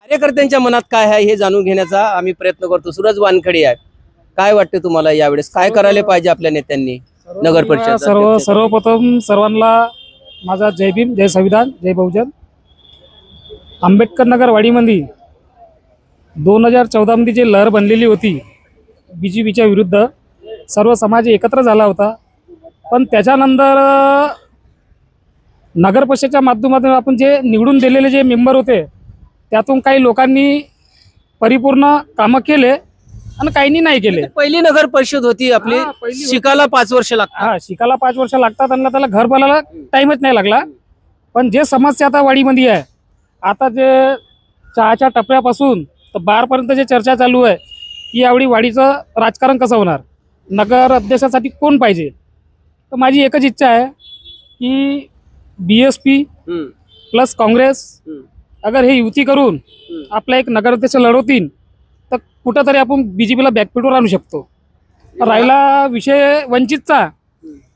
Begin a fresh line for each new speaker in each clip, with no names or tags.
कार्यकर्त्यांच्या मनात काय आहे हे जाणून घेण्याचा आम्ही प्रयत्न करतो। सूरज वानखडे आहे, काय वाटते तुम्हाला यावेळेस काय करायला पाहिजे आपल्या नेत्यांनी नगर परिषद?
सर्वप्रथम सर्वांना माझा जय भीम, जय संविधान, जय बहुजन। आंबेडकर नगर वाडीमध्ये 2014 मध्ये जी लहर बनलेली होती बीजेपीच्या विरुद्ध, सर्व समाज एकत्र झाला होता। पण त्याच्यानंतर नगर परिषदेच्या माध्यमातून आपण जे निवडून दिलेले जे मेंबर होते त्यातून काही लोकांनी परिपूर्ण कामं केले आणि काहींनी नाही केले।
पहिली नगर परिषद होती आपली, शिकायला 5 वर्ष लागतात।
शिकायला 5 वर्ष लागतात आणि त्याला घर बनायला टाइमच नाही लागला। पण जे समस्या आता वाडीमध्ये आहे, आता जे चहाच्या टपऱ्यापासून तर बारपर्यंत जे चर्चा चालू आहे की यावेळी वाडीचं राजकारण कसं होणार, नगर अध्यक्षासाठी कोण पाहिजे, तर माझी एकच इच्छा आहे की BSP प्लस काँग्रेस अगर हे युती करून आपला एक नगराध्यक्ष लढवतील तर कुठंतरी आपण बीजेपीला बॅकफुटवर आणू शकतो। राहिला विषय वंचितचा,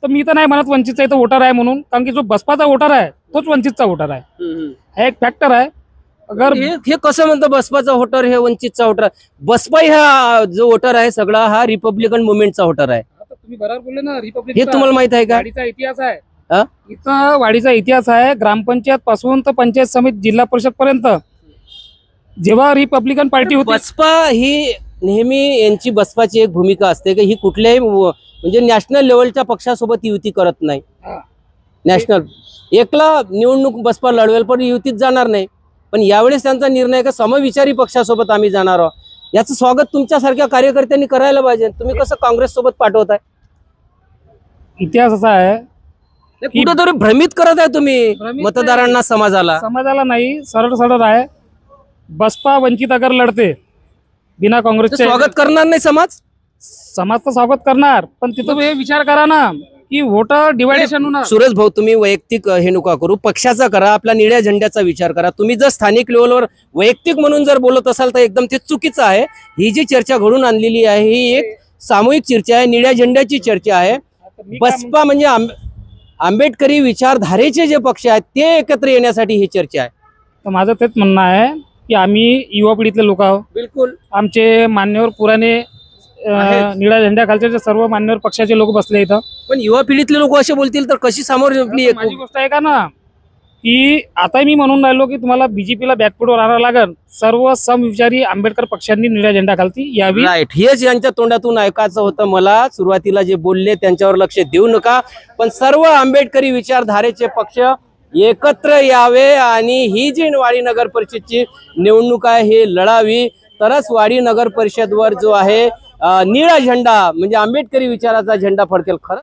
तर मी तर नाही म्हणत वंचितचा इथं वोटर आहे म्हणून, कारण की जो बसपाचा वोटर आहे तोच वंचितचा वोटर आहे। हा एक फॅक्टर आहे। अगर
हे कसं म्हणतं बसपाचा वोटर हे वंचितचा वोटर? बसपा हा जो वोटर आहे सगळा हा रिपब्लिकन मुवमेंटचा वोटर आहे।
तुम्ही बरोबर बोलले ना, रिपब्लिक
हे तुम्हाला माहित आहे का?
वाडीचा इतिहास आहे, इथं वाडीचा इतिहास आहे। ग्रामपंचायत पासून तर पंचायत समिती, जिल्हा परिषद पर्यंत जेव्हा रिपब्लिकन पार्टी होती,
बसपा ही नेहमी यांची बसपाची एक भूमिका असते की ही कुठल्याही म्हणजे नॅशनल लेवलच्या पक्षासोबत युती करत नाही। नॅशनल एकला निवडणूक बसपा लढवेल पण युतीत जाणार नाही। पण यावेळेस त्यांचा निर्णय का समविचारी पक्षासोबत आम्ही जाणार आहोत। याचं स्वागत तुमच्यासारख्या कार्यकर्त्यांनी करायला पाहिजे। तुम्ही कसं काँग्रेस सोबत पाठवताय?
इतिहास असा आहे,
कुठेतरी भ्रमित करत आहे तुम्ही मतदारांना,
समाजाला नाही, सरळ सरळ आहे। बसपा वंचित अगर लढते बिना काँग्रेसचे,
स्वागत करणार नाही समाज?
समाज तर स्वागत करणार, पण तिथं हे विचार करा ना की वोटर डिवायडेशन होणार।
सुरेश भाऊ, तुम्ही वैयक्तिक हे नका करू, पक्षाचा करा, आपल्या निळ्या झेंड्याचा विचार करा। तुम्ही जर स्थानिक लेवलवर वैयक्तिक म्हणून जर बोलत असाल तर एकदम ते चुकीचं आहे। ही जी चर्चा घडून आणलेली आहे ही एक सामूहिक चर्चा आहे, निळ्या झेंड्याची चर्चा आहे। बसपा म्हणजे आंबेडकरी विचारधारेचे जे पक्ष आहेत ते एकत्र येण्यासाठी ही चर्चा आहे।
तर माझं तेच म्हणणं आहे की आम्ही युवा पिढीतले लोक आहोत।
बिलकुल
आमचे मान्यवर पुराणे निळ्या झेंड्याखालचे सर्व मान्यवर पक्षाचे लोक बसले इथं।
पण युवा पिढीतले लोक असे बोलतील तर कशी सामोर
माझी गोष्ट आहे का ना की आता मी म्हणून राहिलो की तुम्हाला बीजेपीला बॅकफुटवर आणावं लागेल। सर्व समविचारी आंबेडकर पक्षांनी निळ्या झेंड्याखालती यावी।
राईट, हेच यांच्या तोंडातून ऐकायचं होतं मला। सुरुवातीला जे बोलले त्यांच्यावर लक्ष देऊ नका, पण सर्व आंबेडकरी विचारधारेचे पक्ष एकत्र यावे आणि ही जी वाडी नगर परिषदची निवडणूक आहे हे लढावी, तरच वाडी नगर परिषदवर जो आहे निळा झेंडा म्हणजे आंबेडकरी विचाराचा झेंडा फडकेल। खरं